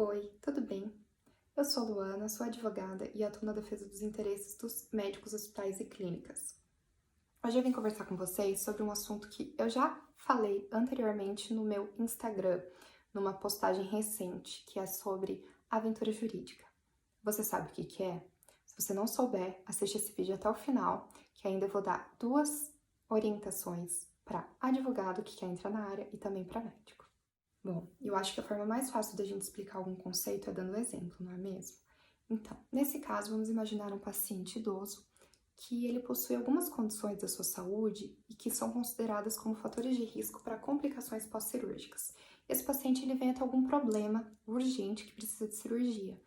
Oi, tudo bem? Eu sou Luana, sou advogada e atuo na defesa dos interesses dos médicos, hospitais e clínicas. Hoje eu vim conversar com vocês sobre um assunto que eu já falei anteriormente no meu Instagram, numa postagem recente, que é sobre aventura jurídica. Você sabe o que é? Se você não souber, assiste esse vídeo até o final, que ainda eu vou dar duas orientações para advogado que quer entrar na área e também para médico. Bom, eu acho que a forma mais fácil da gente explicar algum conceito é dando exemplo, não é mesmo? Então, nesse caso, vamos imaginar um paciente idoso que ele possui algumas condições da sua saúde e que são consideradas como fatores de risco para complicações pós-cirúrgicas. Esse paciente ele vem a ter algum problema urgente que precisa de cirurgia.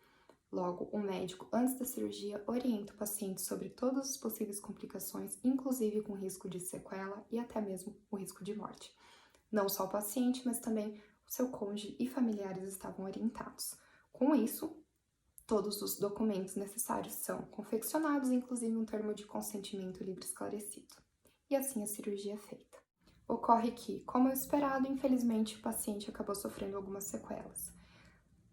Logo, o médico, antes da cirurgia, orienta o paciente sobre todas as possíveis complicações, inclusive com risco de sequela e até mesmo o risco de morte. Não só o paciente, mas também o seu cônjuge e familiares estavam orientados. Com isso, todos os documentos necessários são confeccionados, inclusive um termo de consentimento livre esclarecido. E assim a cirurgia é feita. Ocorre que, como é esperado, infelizmente o paciente acabou sofrendo algumas sequelas.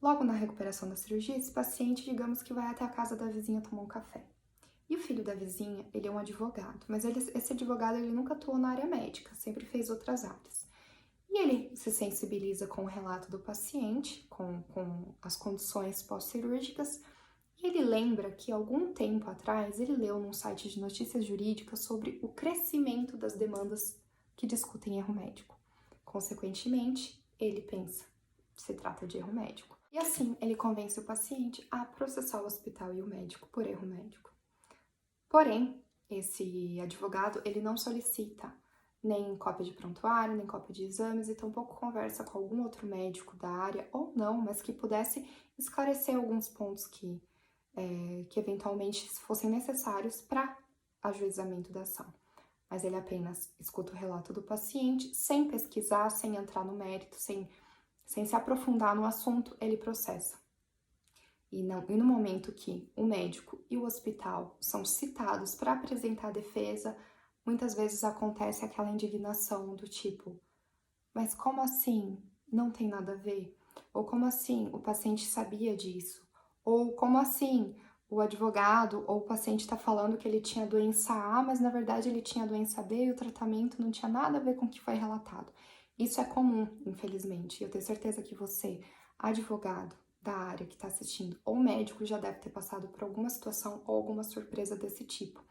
Logo na recuperação da cirurgia, esse paciente, digamos que vai até a casa da vizinha tomar um café. E o filho da vizinha, ele é um advogado, mas esse advogado ele nunca atuou na área médica, sempre fez outras áreas. E ele se sensibiliza com o relato do paciente, com as condições pós-cirúrgicas, e ele lembra que algum tempo atrás ele leu num site de notícias jurídicas sobre o crescimento das demandas que discutem erro médico. Consequentemente, ele pensa, se trata de erro médico. E assim, ele convence o paciente a processar o hospital e o médico por erro médico. Porém, esse advogado, ele não solicita nem cópia de prontuário, nem cópia de exames, e tampouco conversa com algum outro médico da área, ou não, mas que pudesse esclarecer alguns pontos que eventualmente fossem necessários para ajuizamento da ação. Mas ele apenas escuta o relato do paciente, sem pesquisar, sem entrar no mérito, sem se aprofundar no assunto, ele processa. E no momento que o médico e o hospital são citados para apresentar a defesa, muitas vezes acontece aquela indignação do tipo, mas como assim? Não tem nada a ver? Ou como assim? O paciente sabia disso? Ou como assim? O advogado ou o paciente está falando que ele tinha doença A, mas na verdade ele tinha doença B e o tratamento não tinha nada a ver com o que foi relatado. Isso é comum, infelizmente. E eu tenho certeza que você, advogado da área que está assistindo, ou médico, já deve ter passado por alguma situação ou alguma surpresa desse tipo.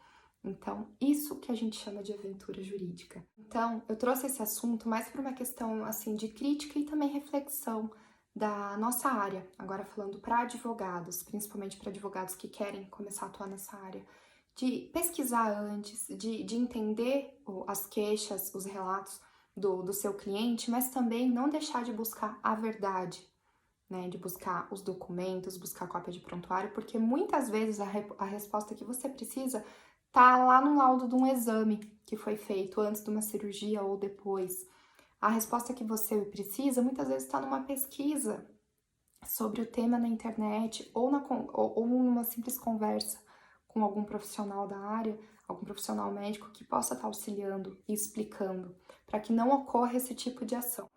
Então, isso que a gente chama de aventura jurídica. Então, eu trouxe esse assunto mais por uma questão, assim, de crítica e também reflexão da nossa área. Agora falando para advogados, principalmente para advogados que querem começar a atuar nessa área, de pesquisar antes, de entender as queixas, os relatos do seu cliente, mas também não deixar de buscar a verdade, né, de buscar os documentos, buscar cópia de prontuário, porque muitas vezes a resposta que você precisa tá lá no laudo de um exame que foi feito antes de uma cirurgia ou depois. A resposta que você precisa muitas vezes está numa pesquisa sobre o tema na internet ou numa simples conversa com algum profissional da área, algum profissional médico que possa estar auxiliando e explicando para que não ocorra esse tipo de ação.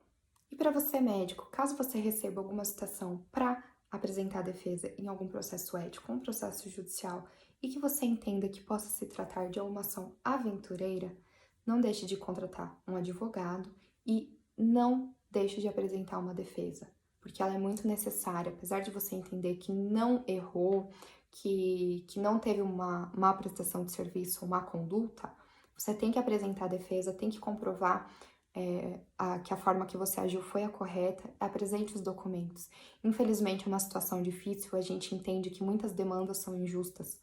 E para você, médico, caso você receba alguma citação para apresentar defesa em algum processo ético, um processo judicial, e que você entenda que possa se tratar de uma ação aventureira, não deixe de contratar um advogado e não deixe de apresentar uma defesa, porque ela é muito necessária, apesar de você entender que não errou, que não teve uma má prestação de serviço ou má conduta, você tem que apresentar a defesa, tem que comprovar que a forma que você agiu foi a correta, apresente os documentos. Infelizmente, é uma situação difícil, a gente entende que muitas demandas são injustas,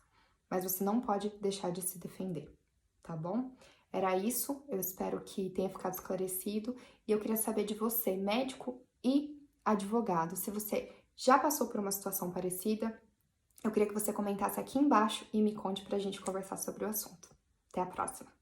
mas você não pode deixar de se defender, tá bom? Era isso, eu espero que tenha ficado esclarecido e eu queria saber de você, médico e advogado, se você já passou por uma situação parecida, eu queria que você comentasse aqui embaixo e me conte pra gente conversar sobre o assunto. Até a próxima!